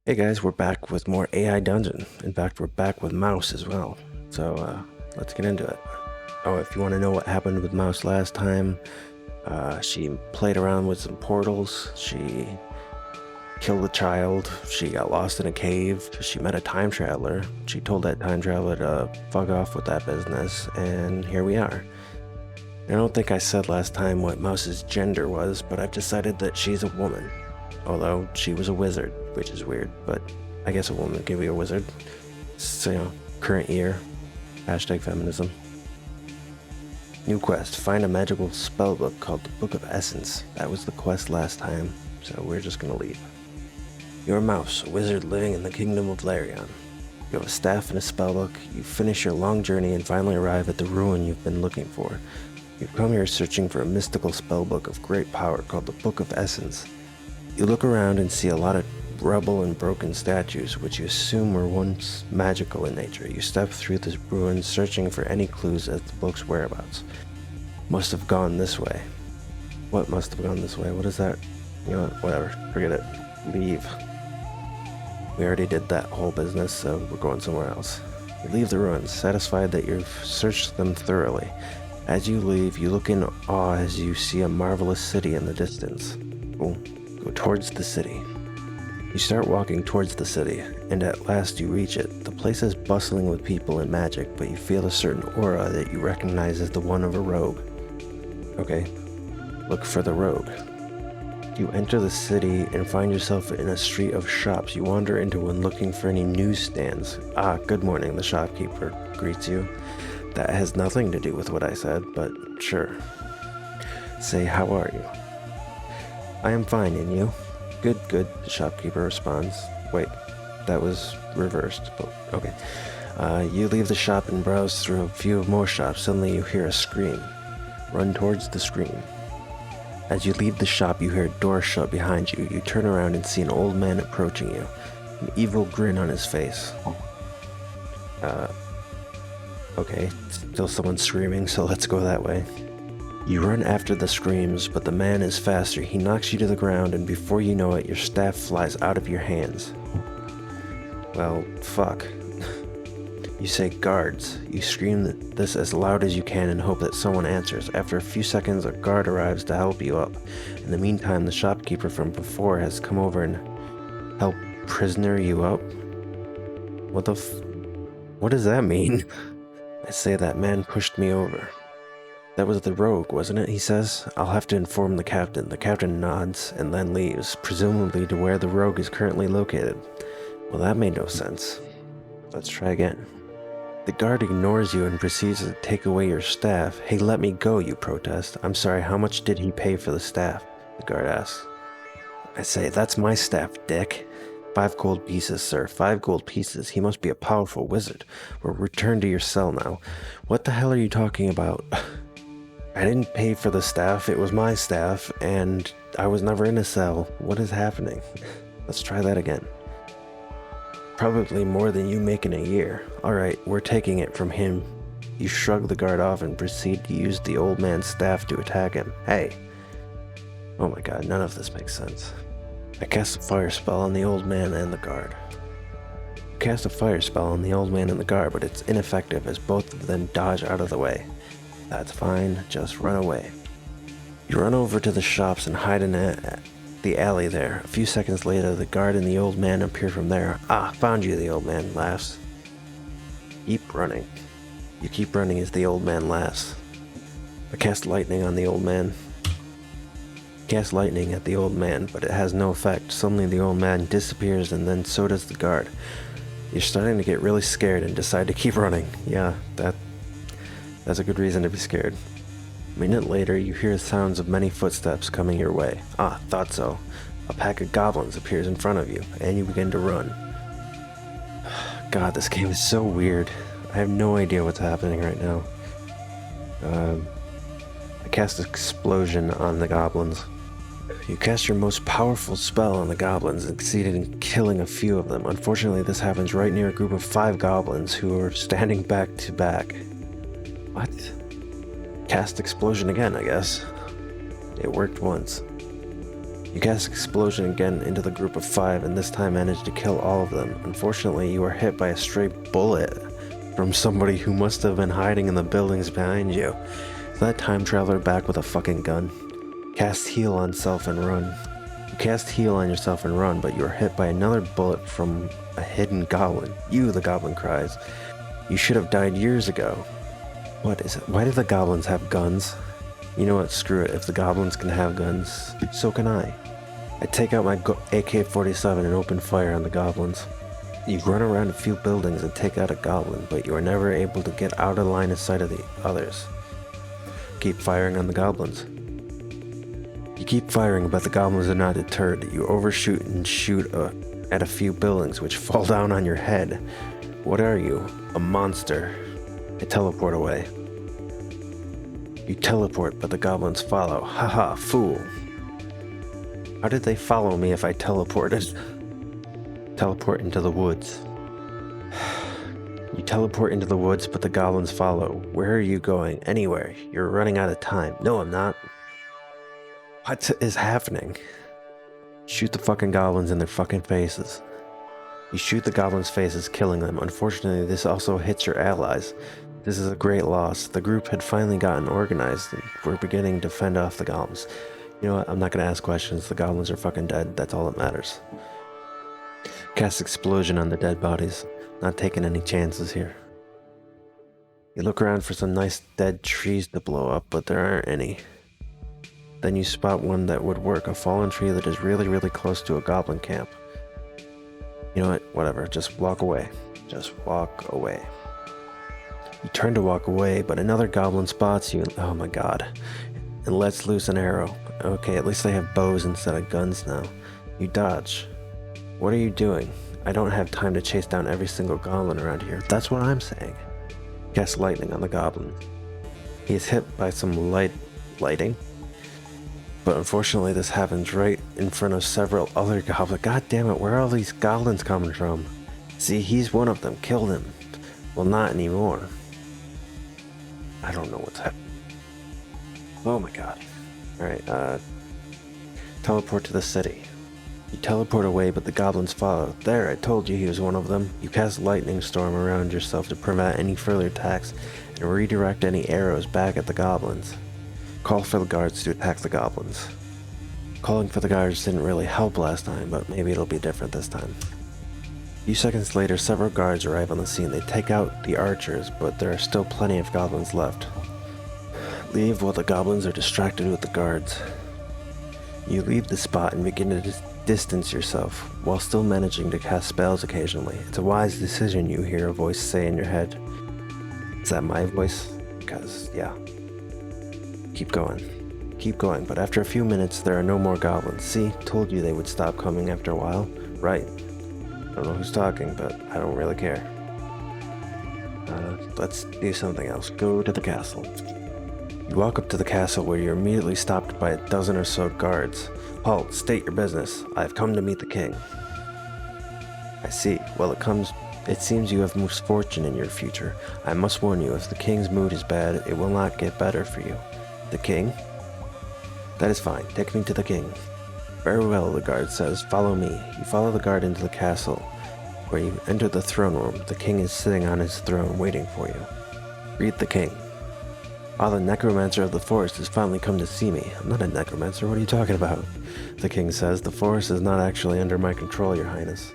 Hey guys, we're back with more AI Dungeon. In fact, we're back with Mouse as well. So let's get into it. Oh, if you want to know what happened with Mouse last time, she played around with some portals. She killed a child. She got lost in a cave. She met a time traveler. She told that time traveler to fuck off with that business, and here we are. I don't think I said last time what Mouse's gender was, but I've decided that she's a woman. Although she was a wizard, which is weird, but I guess a woman can be a wizard. So, current year, hashtag feminism. New quest, find a magical spell book called the Book of Essence. That was the quest last time, so we're just gonna leave. You're a mouse, a wizard living in the kingdom of Larion. You have a staff and a spellbook. You finish your long journey and finally arrive at the ruin you've been looking for. You've come here searching for a mystical spellbook of great power called the Book of Essence. You look around and see a lot of rubble and broken statues, which you assume were once magical in nature. You step through this ruin searching for any clues as the book's whereabouts. Must have gone this way. What must have gone this way? What is that? You know what? Whatever. Forget it. Leave. We already did that whole business, so we're going somewhere else. You leave the ruins, satisfied that you've searched them thoroughly. As you leave, you look in awe as you see a marvelous city in the distance. Cool. Go towards the city. You start walking towards the city, and at last you reach it. The place is bustling with people and magic, but you feel a certain aura that you recognize as the one of a rogue. Okay, look for the rogue. You enter the city and find yourself in a street of shops. You wander into one looking for any newsstands. Ah, good morning, the shopkeeper greets you. That has nothing to do with what I said, but sure. Say, how are you? I am fine, and you? Good, good, the shopkeeper responds. Wait, that was reversed, but okay. You leave the shop and browse through a few more shops. Suddenly you hear a scream. Run towards the scream. As you leave the shop, you hear a door shut behind you. You turn around and see an old man approaching you, an evil grin on his face. Okay, still someone screaming, so let's go that way. You run after the screams, but the man is faster. He knocks you to the ground, and before you know it, your staff flies out of your hands. Well, fuck. You say, guards. You scream this as loud as you can and hope that someone answers. After a few seconds, a guard arrives to help you up. In the meantime, the shopkeeper from before has come over and helped prisoner you up. What does that mean? I say that man pushed me over. That was the rogue, wasn't it? He says. I'll have to inform the captain. The captain nods and then leaves, presumably to where the rogue is currently located. Well, that made no sense. Let's try again. The guard ignores you and proceeds to take away your staff. Hey, let me go, you protest. I'm sorry, how much did he pay for the staff? The guard asks. I say, that's my staff, dick. 5 gold pieces, sir. 5 gold pieces. He must be a powerful wizard. We'll return to your cell now. What the hell are you talking about? I didn't pay for the staff, it was my staff, and I was never in a cell. What is happening? Let's try that again. Probably more than you make in a year. Alright, we're taking it from him. You shrug the guard off and proceed to use the old man's staff to attack him. Hey! Oh my god, none of this makes sense. I cast a fire spell on the old man and the guard. Cast a fire spell on the old man and the guard, but it's ineffective as both of them dodge out of the way. That's fine, just run away. You run over to the shops and hide in the alley there. A few seconds later, the guard and the old man appear from there. Ah, found you, the old man laughs. Keep running. You keep running as the old man laughs. I cast lightning on the old man. Cast lightning at the old man, but it has no effect. Suddenly the old man disappears and then so does the guard. You're starting to get really scared and decide to keep running. Yeah, that's a good reason to be scared. A minute later, you hear sounds of many footsteps coming your way. Ah, thought so. A pack of goblins appears in front of you, and you begin to run. God, this game is so weird. I have no idea what's happening right now. I cast Explosion on the goblins. You cast your most powerful spell on the goblins and succeeded in killing a few of them. Unfortunately, this happens right near a group of 5 goblins who are standing back to back. What? Cast Explosion again, I guess. It worked once. You You cast explosion again into the group of 5 and this time manage to kill all of them. Unfortunately, you are hit by a stray bullet from somebody who must have been hiding in the buildings behind you. Is that time traveler back with a fucking gun? Cast heal on self and run. You cast heal on yourself and run, but you are hit by another bullet from a hidden goblin. You, the goblin cries. You should have died years ago. What is it? Why do the goblins have guns? You know what, screw it. If the goblins can have guns, so can I. I take out my AK-47 and open fire on the goblins. You run around a few buildings and take out a goblin, but you are never able to get out of line of sight of the others. Keep firing on the goblins. You keep firing, but the goblins are not deterred. You overshoot and shoot at a few buildings, which fall down on your head. What are you? A monster. I teleport away. You teleport, but the goblins follow. Haha, fool. How did they follow me if I teleported? Teleport into the woods. You teleport into the woods, but the goblins follow. Where are you going? Anywhere. You're running out of time. No, I'm not. What is happening? Shoot the fucking goblins in their fucking faces. You shoot the goblins' faces, killing them. Unfortunately, this also hits your allies. This is a great loss. The group had finally gotten organized and were beginning to fend off the goblins. You know what? I'm not gonna ask questions. The goblins are fucking dead. That's all that matters. Cast explosion on the dead bodies. Not taking any chances here. You look around for some nice dead trees to blow up, but there aren't any. Then you spot one that would work, a fallen tree that is really, really close to a goblin camp. You know what? Whatever. Just walk away. Just walk away. You turn to walk away, but another goblin spots you. Oh my god. And lets loose an arrow. Okay, at least they have bows instead of guns now. You dodge. What are you doing? I don't have time to chase down every single goblin around here. That's what I'm saying. Cast lightning on the goblin. He is hit by some lighting. But unfortunately this happens right in front of several other goblins. God damn it, where are all these goblins coming from? See, he's one of them. Killed him. Well, not anymore. I don't know what's happening. Oh my god. Alright, teleport to the city. You teleport away, but the goblins follow. There, I told you he was one of them. You cast lightning storm around yourself to prevent any further attacks and redirect any arrows back at the goblins. Call for the guards to attack the goblins. Calling for the guards didn't really help last time, but maybe it'll be different this time. A few seconds later, several guards arrive on the scene. They take out the archers, but there are still plenty of goblins left. Leave while the goblins are distracted with the guards. You leave the spot and begin to distance yourself, while still managing to cast spells occasionally. It's a wise decision, you hear a voice say in your head. Is that my voice? Because, yeah. Keep going. Keep going, but after a few minutes, there are no more goblins. See, told you they would stop coming after a while. Right. I don't know who's talking, but I don't really care. Let's do something else. Go to the castle. You walk up to the castle where you're immediately stopped by a dozen or so guards. Halt, state your business. I have come to meet the king. I see. Well, it seems you have misfortune in your future. I must warn you, if the king's mood is bad, it will not get better for you. The king? That is fine. Take me to the king. Very well, the guard says. Follow me. You follow the guard into the castle, where you enter the throne room. The king is sitting on his throne waiting for you. Read the king. Ah, the necromancer of the forest has finally come to see me. I'm not a necromancer. What are you talking about? The king says. The forest is not actually under my control, your highness.